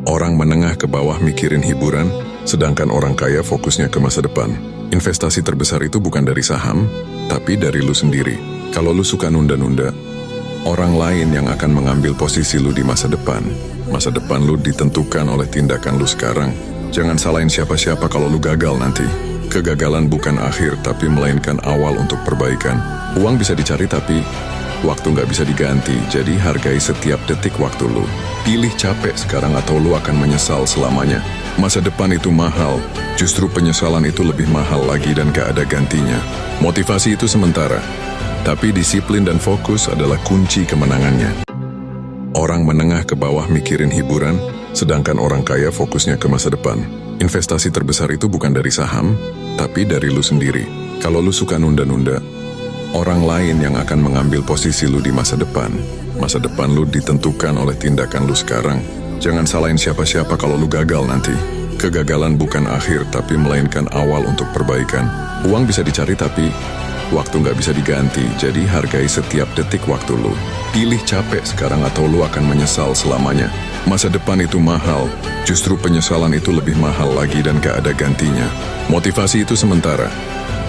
Orang menengah ke bawah mikirin hiburan, sedangkan orang kaya fokusnya ke masa depan. Investasi terbesar itu bukan dari saham, tapi dari lu sendiri. Kalau lu suka nunda-nunda, orang lain yang akan mengambil posisi lu di masa depan. Masa depan lu ditentukan oleh tindakan lu sekarang. Jangan salahin siapa-siapa kalau lu gagal nanti. Kegagalan bukan akhir, tapi melainkan awal untuk perbaikan. Uang bisa dicari, tapi waktu nggak bisa diganti, jadi hargai setiap detik waktu lu. Pilih capek sekarang atau lu akan menyesal selamanya. Masa depan itu mahal, justru penyesalan itu lebih mahal lagi dan gak ada gantinya. Motivasi itu sementara, tapi disiplin dan fokus adalah kunci kemenangannya. Orang menengah ke bawah mikirin hiburan, sedangkan orang kaya fokusnya ke masa depan. Investasi terbesar itu bukan dari saham, tapi dari lu sendiri. Kalau lu suka nunda-nunda, orang lain yang akan mengambil posisi lu di masa depan. Masa depan lu ditentukan oleh tindakan lu sekarang. Jangan salahin siapa-siapa kalau lu gagal nanti. Kegagalan bukan akhir, tapi melainkan awal untuk perbaikan. Uang bisa dicari, tapi waktu nggak bisa diganti, jadi hargai setiap detik waktu lu. Pilih capek sekarang atau lu akan menyesal selamanya. Masa depan itu mahal, justru penyesalan itu lebih mahal lagi dan gak ada gantinya. Motivasi itu sementara,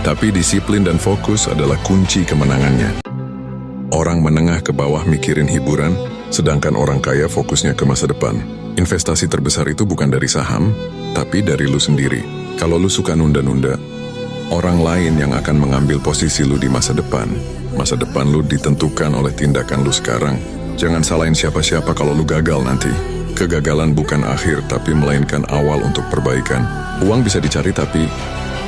tapi disiplin dan fokus adalah kunci kemenangannya. Orang menengah ke bawah mikirin hiburan, sedangkan orang kaya fokusnya ke masa depan. Investasi terbesar itu bukan dari saham, tapi dari lu sendiri. Kalau lu suka nunda-nunda, orang lain yang akan mengambil posisi lu di masa depan. Masa depan lu ditentukan oleh tindakan lu sekarang. Jangan salahin siapa-siapa kalau lu gagal nanti. Kegagalan bukan akhir, tapi melainkan awal untuk perbaikan. Uang bisa dicari, tapi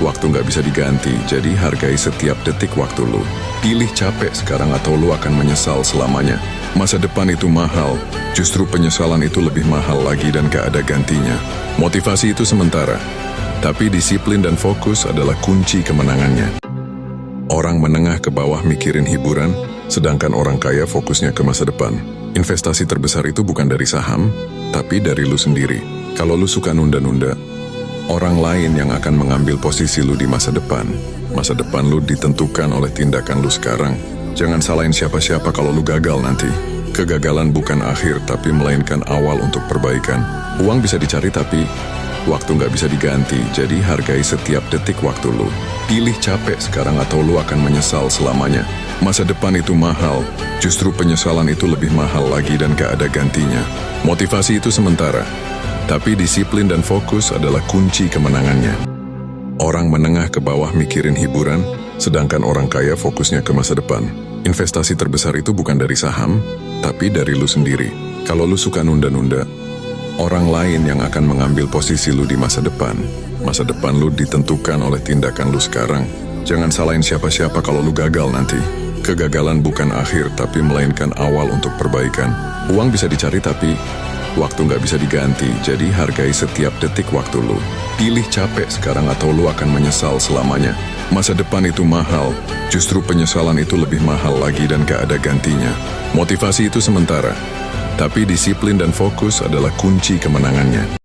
waktu nggak bisa diganti, jadi hargai setiap detik waktu lu. Pilih capek sekarang atau lu akan menyesal selamanya. Masa depan itu mahal, justru penyesalan itu lebih mahal lagi dan gak ada gantinya. Motivasi itu sementara, tapi disiplin dan fokus adalah kunci kemenangannya. Orang menengah ke bawah mikirin hiburan, sedangkan orang kaya fokusnya ke masa depan. Investasi terbesar itu bukan dari saham, tapi dari lu sendiri. Kalau lu suka nunda-nunda, orang lain yang akan mengambil posisi lu di masa depan. Masa depan lu ditentukan oleh tindakan lu sekarang. Jangan salahin siapa-siapa kalau lu gagal nanti. Kegagalan bukan akhir, tapi melainkan awal untuk perbaikan. Uang bisa dicari, tapi waktu nggak bisa diganti, jadi hargai setiap detik waktu lu. Pilih capek sekarang atau lu akan menyesal selamanya. Masa depan itu mahal, justru penyesalan itu lebih mahal lagi dan gak ada gantinya. Motivasi itu sementara, tapi disiplin dan fokus adalah kunci kemenangannya. Orang menengah ke bawah mikirin hiburan, sedangkan orang kaya fokusnya ke masa depan. Investasi terbesar itu bukan dari saham, tapi dari lu sendiri. Kalau lu suka nunda-nunda, orang lain yang akan mengambil posisi lu di masa depan. Masa depan lu ditentukan oleh tindakan lu sekarang. Jangan salahin siapa-siapa kalau lu gagal nanti. Kegagalan bukan akhir, tapi melainkan awal untuk perbaikan. Uang bisa dicari, tapi waktu nggak bisa diganti, jadi hargai setiap detik waktu lu. Pilih capek sekarang atau lu akan menyesal selamanya. Masa depan itu mahal, justru penyesalan itu lebih mahal lagi dan gak ada gantinya. Motivasi itu sementara, tapi disiplin dan fokus adalah kunci kemenangannya.